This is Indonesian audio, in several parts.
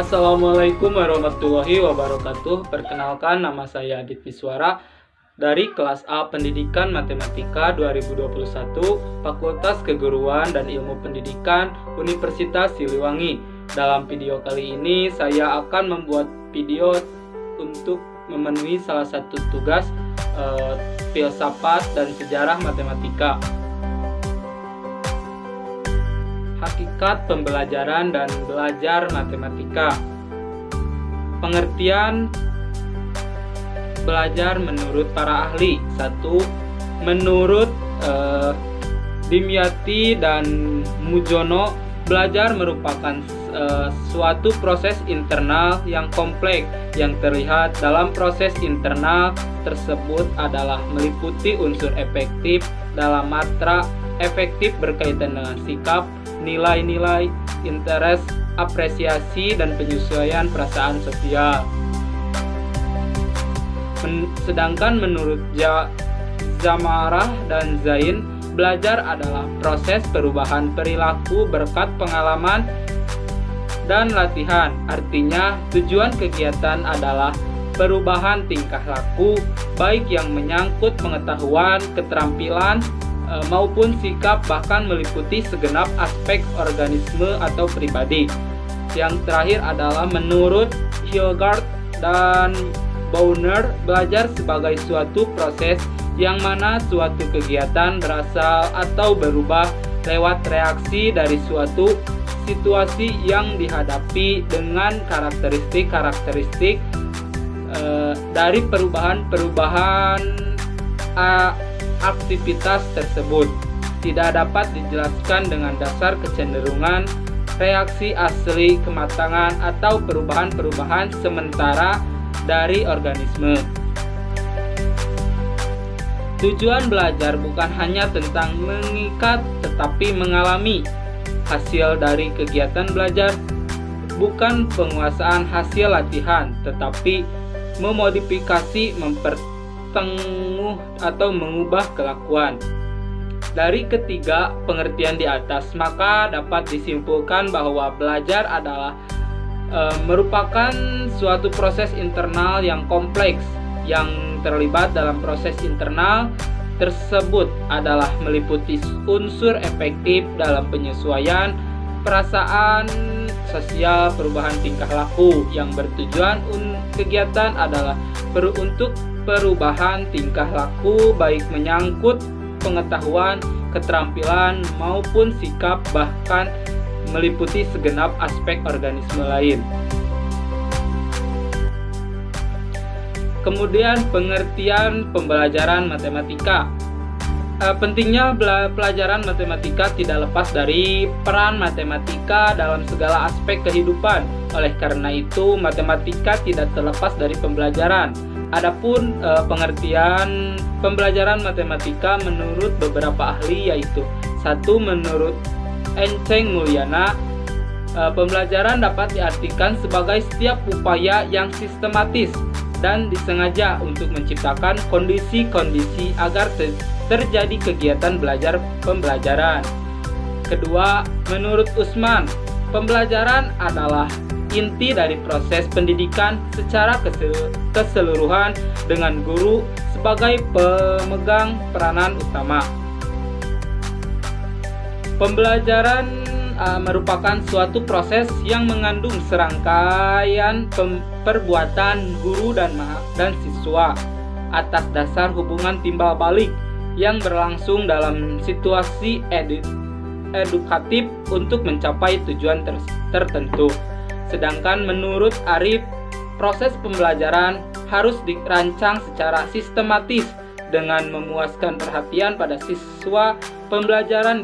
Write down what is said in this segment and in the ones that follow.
Assalamualaikum warahmatullahi wabarakatuh. Perkenalkan, nama saya Adit Viswara dari kelas A Pendidikan Matematika 2021 Fakultas Keguruan dan Ilmu Pendidikan Universitas Siliwangi. Dalam video kali ini saya akan membuat video untuk memenuhi salah satu tugas filsafat dan sejarah matematika. Hakikat pembelajaran dan belajar matematika. Pengertian belajar menurut para ahli. 1. Menurut Dimyati dan Mujono, belajar merupakan suatu proses internal yang kompleks. Yang terlihat dalam proses internal tersebut adalah meliputi unsur efektif dalam matra efektif berkaitan dengan sikap, nilai-nilai, interest, apresiasi, dan penyesuaian perasaan sosial. Sedangkan menurut Zamarah dan Zain, belajar adalah proses perubahan perilaku berkat pengalaman dan latihan. Artinya, tujuan kegiatan adalah perubahan tingkah laku, baik yang menyangkut pengetahuan, keterampilan, maupun sikap, bahkan meliputi segenap aspek organisme atau pribadi. Yang terakhir adalah menurut Hilgard dan Bowner, belajar sebagai suatu proses yang mana suatu kegiatan berasal atau berubah lewat reaksi dari suatu situasi yang dihadapi dengan karakteristik dari perubahan aktivitas tersebut. Tidak dapat dijelaskan dengan dasar kecenderungan, reaksi asli, kematangan, atau perubahan-perubahan sementara dari organisme. Tujuan belajar bukan hanya tentang mengikat, tetapi mengalami. Hasil dari kegiatan belajar bukan penguasaan hasil latihan, tetapi memodifikasi, mempertenguh, atau mengubah kelakuan. Dari ketiga pengertian di atas, maka dapat disimpulkan bahwa belajar adalah merupakan suatu proses internal yang kompleks. Yang terlibat dalam proses internal tersebut adalah meliputi unsur efektif dalam penyesuaian perasaan sosial, perubahan tingkah laku. Yang bertujuan kegiatan adalah untuk perubahan tingkah laku, baik menyangkut pengetahuan, keterampilan, maupun sikap, bahkan meliputi segenap aspek organisme lain. Kemudian pengertian pembelajaran matematika. Pentingnya pelajaran matematika tidak lepas dari peran matematika dalam segala aspek kehidupan. Oleh karena itu, matematika tidak terlepas dari pembelajaran. Adapun pengertian pembelajaran matematika menurut beberapa ahli, yaitu 1. Menurut Enceng Mulyana, pembelajaran dapat diartikan sebagai setiap upaya yang sistematis dan disengaja untuk menciptakan kondisi-kondisi agar terjadi kegiatan pembelajaran. Kedua, menurut Usman, pembelajaran adalah inti dari proses pendidikan secara keseluruhan dengan guru sebagai pemegang peranan utama. Pembelajaran merupakan suatu proses yang mengandung serangkaian perbuatan guru dan siswa atas dasar hubungan timbal balik yang berlangsung dalam situasi edukatif untuk mencapai tujuan tertentu. Sedangkan menurut Arif, proses pembelajaran harus dirancang secara sistematis dengan memuaskan perhatian pada siswa. Pembelajaran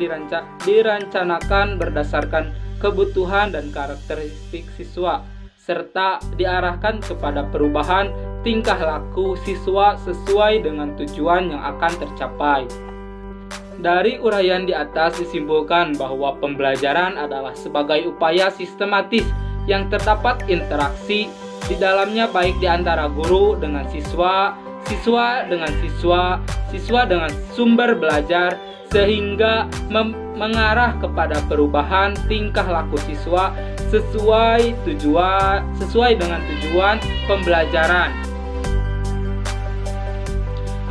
dirancanakan berdasarkan kebutuhan dan karakteristik siswa, serta diarahkan kepada perubahan tingkah laku siswa sesuai dengan tujuan yang akan tercapai. Dari uraian di atas disimpulkan bahwa pembelajaran adalah sebagai upaya sistematis yang terdapat interaksi di dalamnya, baik di antara guru dengan siswa, siswa dengan siswa, siswa dengan sumber belajar, sehingga mengarah kepada perubahan tingkah laku siswa sesuai dengan tujuan pembelajaran.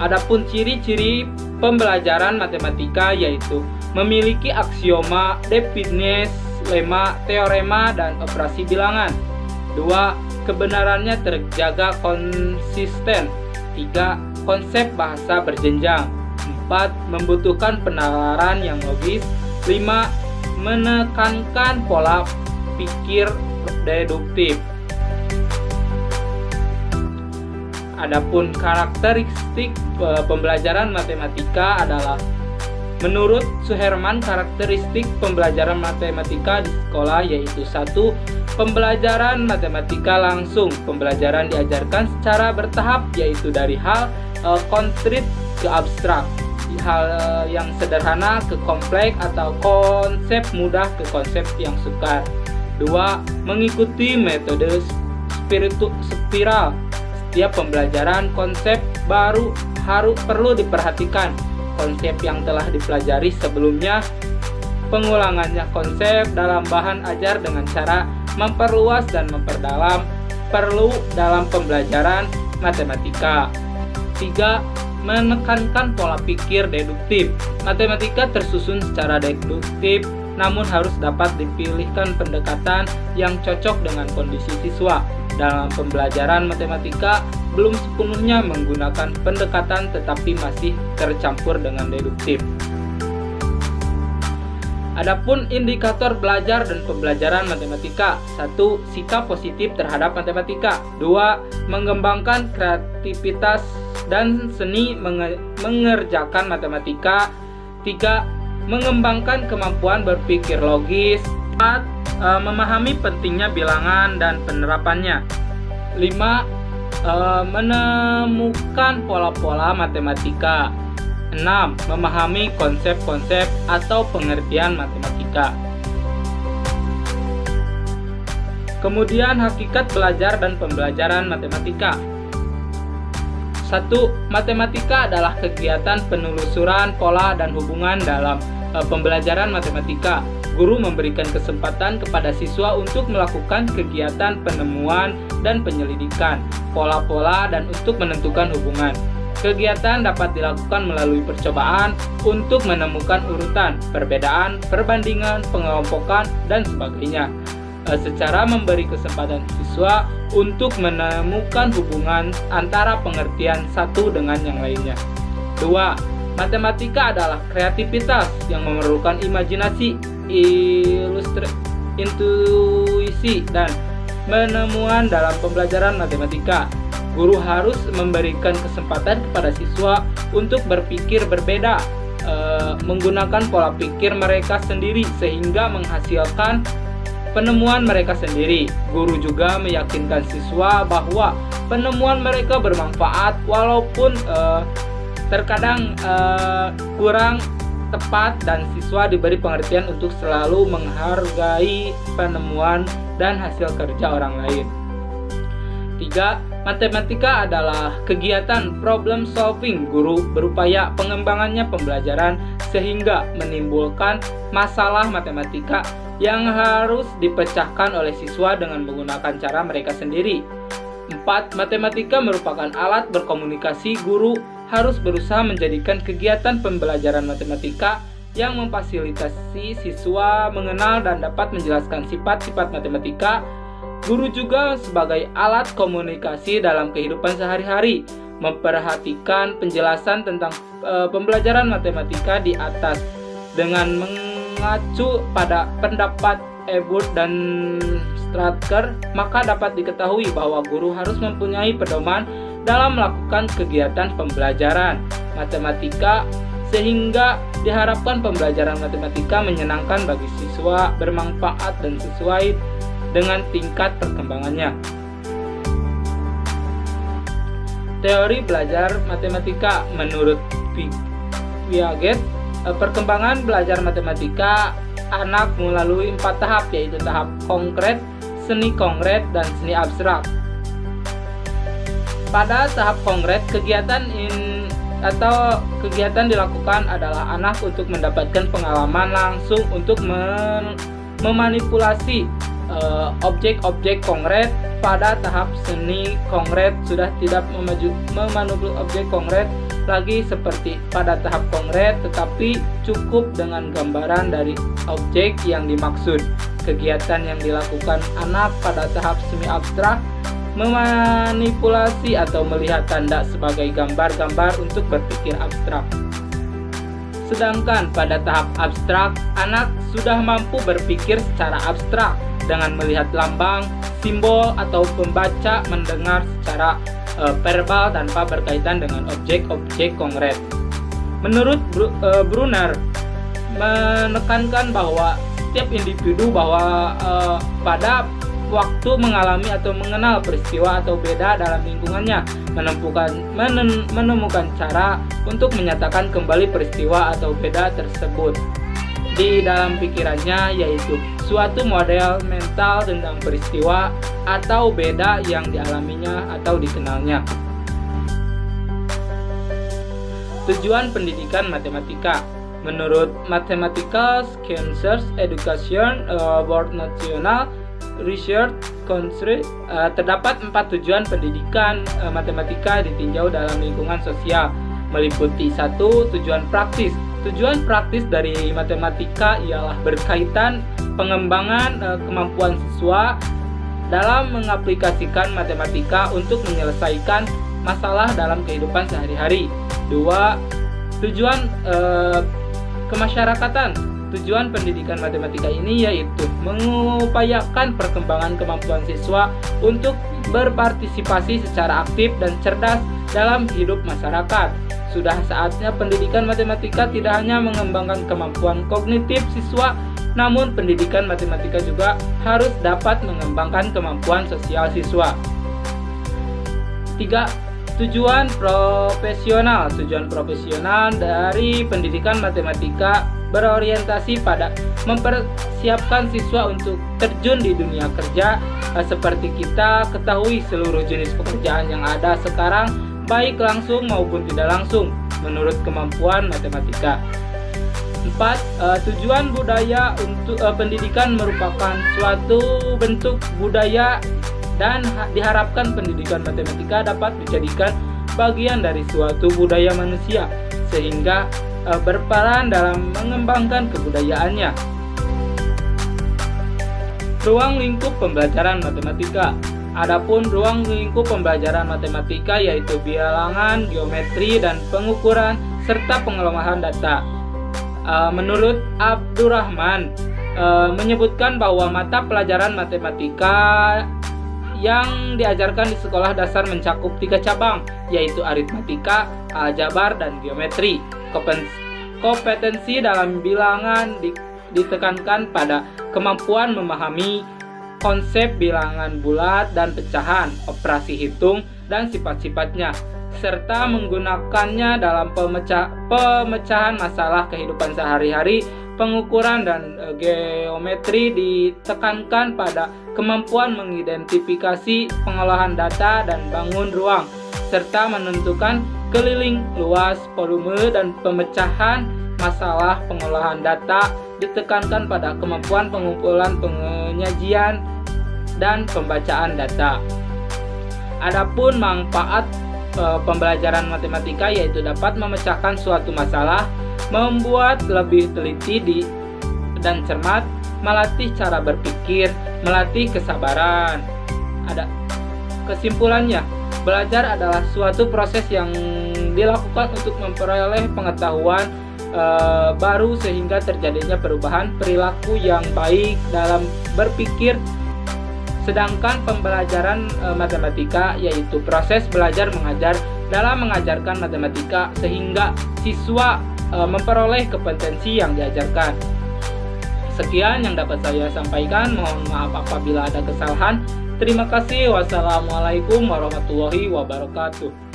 Adapun ciri-ciri pembelajaran matematika yaitu memiliki aksioma, definisi, lema, teorema, dan operasi bilangan. 2. Kebenarannya terjaga konsisten. 3. Konsep bahasa berjenjang. 4. Membutuhkan penalaran yang logis. 5. Menekankan pola pikir deduktif. Adapun karakteristik pembelajaran matematika adalah menurut Suherman, karakteristik pembelajaran matematika di sekolah yaitu 1. Pembelajaran matematika langsung. Pembelajaran diajarkan secara bertahap yaitu dari hal konkret ke abstrak, hal yang sederhana ke kompleks, atau konsep mudah ke konsep yang sukar. 2. Mengikuti metode spiral. Setiap pembelajaran konsep baru perlu diperhatikan konsep yang telah dipelajari sebelumnya. Pengulangannya konsep dalam bahan ajar dengan cara memperluas dan memperdalam perlu dalam pembelajaran matematika. 3. Menekankan pola pikir deduktif. Matematika tersusun secara deduktif, namun harus dapat dipilihkan pendekatan yang cocok dengan kondisi siswa. Dalam pembelajaran matematika belum sepenuhnya menggunakan pendekatan tetapi masih tercampur dengan deduktif. Adapun indikator belajar dan pembelajaran matematika. 1. Sikap positif terhadap matematika. 2. Mengembangkan kreativitas dan seni mengerjakan matematika. 3. Mengembangkan kemampuan berpikir logis. 4. Memahami pentingnya bilangan dan penerapannya. 5. Menemukan pola-pola matematika. 6. Memahami konsep-konsep atau pengertian matematika. Kemudian hakikat belajar dan pembelajaran matematika. 1. Matematika adalah kegiatan penelusuran pola dan hubungan dalam pembelajaran matematika. Guru memberikan kesempatan kepada siswa untuk melakukan kegiatan penemuan dan penyelidikan pola-pola dan untuk menentukan hubungan. Kegiatan dapat dilakukan melalui percobaan untuk menemukan urutan, perbedaan, perbandingan, pengelompokan, dan sebagainya, secara memberi kesempatan siswa untuk menemukan hubungan antara pengertian satu dengan yang lainnya. 2. Matematika adalah kreativitas yang memerlukan imajinasi, intuisi, dan penemuan dalam pembelajaran matematika. Guru harus memberikan kesempatan kepada siswa untuk berpikir berbeda, menggunakan pola pikir mereka sendiri sehingga menghasilkan penemuan mereka sendiri. Guru juga meyakinkan siswa bahwa penemuan mereka bermanfaat walaupun terkadang kurang tepat, dan siswa diberi pengertian untuk selalu menghargai penemuan dan hasil kerja orang lain. 3. Matematika adalah kegiatan problem solving. Guru berupaya pengembangannya pembelajaran sehingga menimbulkan masalah matematika yang harus dipecahkan oleh siswa dengan menggunakan cara mereka sendiri. 4. Matematika merupakan alat berkomunikasi. Guru harus berusaha menjadikan kegiatan pembelajaran matematika yang memfasilitasi siswa mengenal dan dapat menjelaskan sifat-sifat matematika. Guru juga sebagai alat komunikasi dalam kehidupan sehari-hari, memperhatikan penjelasan tentang pembelajaran matematika di atas dengan mengacu pada pendapat Ebert dan Stratker, maka dapat diketahui bahwa guru harus mempunyai pedoman dalam melakukan kegiatan pembelajaran matematika sehingga diharapkan pembelajaran matematika menyenangkan bagi siswa, bermanfaat, dan sesuai dengan tingkat perkembangannya. Teori belajar matematika. Menurut Piaget, perkembangan belajar matematika anak melalui 4 tahap, yaitu tahap konkret, seni konkret, dan seni abstrak. Pada tahap konkret, kegiatan atau kegiatan dilakukan adalah anak untuk mendapatkan pengalaman langsung untuk memanipulasi objek-objek konkret. Pada tahap seni konkret sudah tidak memanipulasi objek konkret lagi seperti pada tahap konkret, tetapi cukup dengan gambaran dari objek yang dimaksud. Kegiatan yang dilakukan anak pada tahap semi abstrak memanipulasi atau melihat tanda sebagai gambar-gambar untuk berpikir abstrak. Sedangkan pada tahap abstrak, anak sudah mampu berpikir secara abstrak dengan melihat lambang, simbol, atau pembaca mendengar secara verbal tanpa berkaitan dengan objek-objek konkret. Menurut Brunner menekankan bahwa setiap individu pada waktu mengalami atau mengenal peristiwa atau beda dalam lingkungannya, menemukan cara untuk menyatakan kembali peristiwa atau beda tersebut di dalam pikirannya, yaitu suatu model mental tentang peristiwa atau beda yang dialaminya atau dikenalnya. Tujuan pendidikan matematika. Menurut Mathematical Sciences Education Board National Research Council, terdapat 4 tujuan pendidikan matematika ditinjau dalam lingkungan sosial, meliputi 1. Tujuan praktis. Tujuan praktis dari matematika ialah berkaitan pengembangan kemampuan siswa dalam mengaplikasikan matematika untuk menyelesaikan masalah dalam kehidupan sehari-hari. 2. Tujuan kemasyarakatan. Tujuan pendidikan matematika ini yaitu mengupayakan perkembangan kemampuan siswa untuk berpartisipasi secara aktif dan cerdas dalam hidup masyarakat. Sudah saatnya pendidikan matematika tidak hanya mengembangkan kemampuan kognitif siswa, namun pendidikan matematika juga harus dapat mengembangkan kemampuan sosial siswa. 3. Tujuan profesional. Tujuan profesional dari pendidikan matematika berorientasi pada mempersiapkan siswa untuk terjun di dunia kerja. Seperti kita ketahui, seluruh jenis pekerjaan yang ada sekarang, baik langsung maupun tidak langsung, menurut kemampuan matematika. 4. Tujuan budaya untuk pendidikan merupakan suatu bentuk budaya dan diharapkan pendidikan matematika dapat dijadikan bagian dari suatu budaya manusia sehingga berperan dalam mengembangkan kebudayaannya. Ruang lingkup pembelajaran matematika. Adapun ruang lingkup pembelajaran matematika yaitu bilangan, geometri, dan pengukuran serta pengelolaan data. Menurut Abdurrahman menyebutkan bahwa mata pelajaran matematika yang diajarkan di sekolah dasar mencakup 3 cabang, yaitu aritmatika, aljabar, dan geometri. Kompetensi dalam bilangan ditekankan pada kemampuan memahami konsep bilangan bulat dan pecahan, operasi hitung, dan sifat-sifatnya, serta menggunakannya dalam pemecahan masalah kehidupan sehari-hari. Pengukuran dan geometri ditekankan pada kemampuan mengidentifikasi pengolahan data dan bangun ruang, serta menentukan keliling, luas, volume, dan pemecahan masalah pengolahan data. Ditekankan pada kemampuan pengumpulan, penyajian, dan pembacaan data. Adapun manfaat pembelajaran matematika yaitu dapat memecahkan suatu masalah, membuat lebih teliti dan cermat, melatih cara berpikir, melatih kesabaran. Ada kesimpulannya, belajar adalah suatu proses yang dilakukan untuk memperoleh pengetahuan baru sehingga terjadinya perubahan perilaku yang baik dalam berpikir. Sedangkan pembelajaran matematika yaitu proses belajar mengajar dalam mengajarkan matematika sehingga siswa memperoleh kompetensi yang diajarkan. Sekian yang dapat saya sampaikan, mohon maaf apabila ada kesalahan. Terima kasih. Wassalamualaikum warahmatullahi wabarakatuh.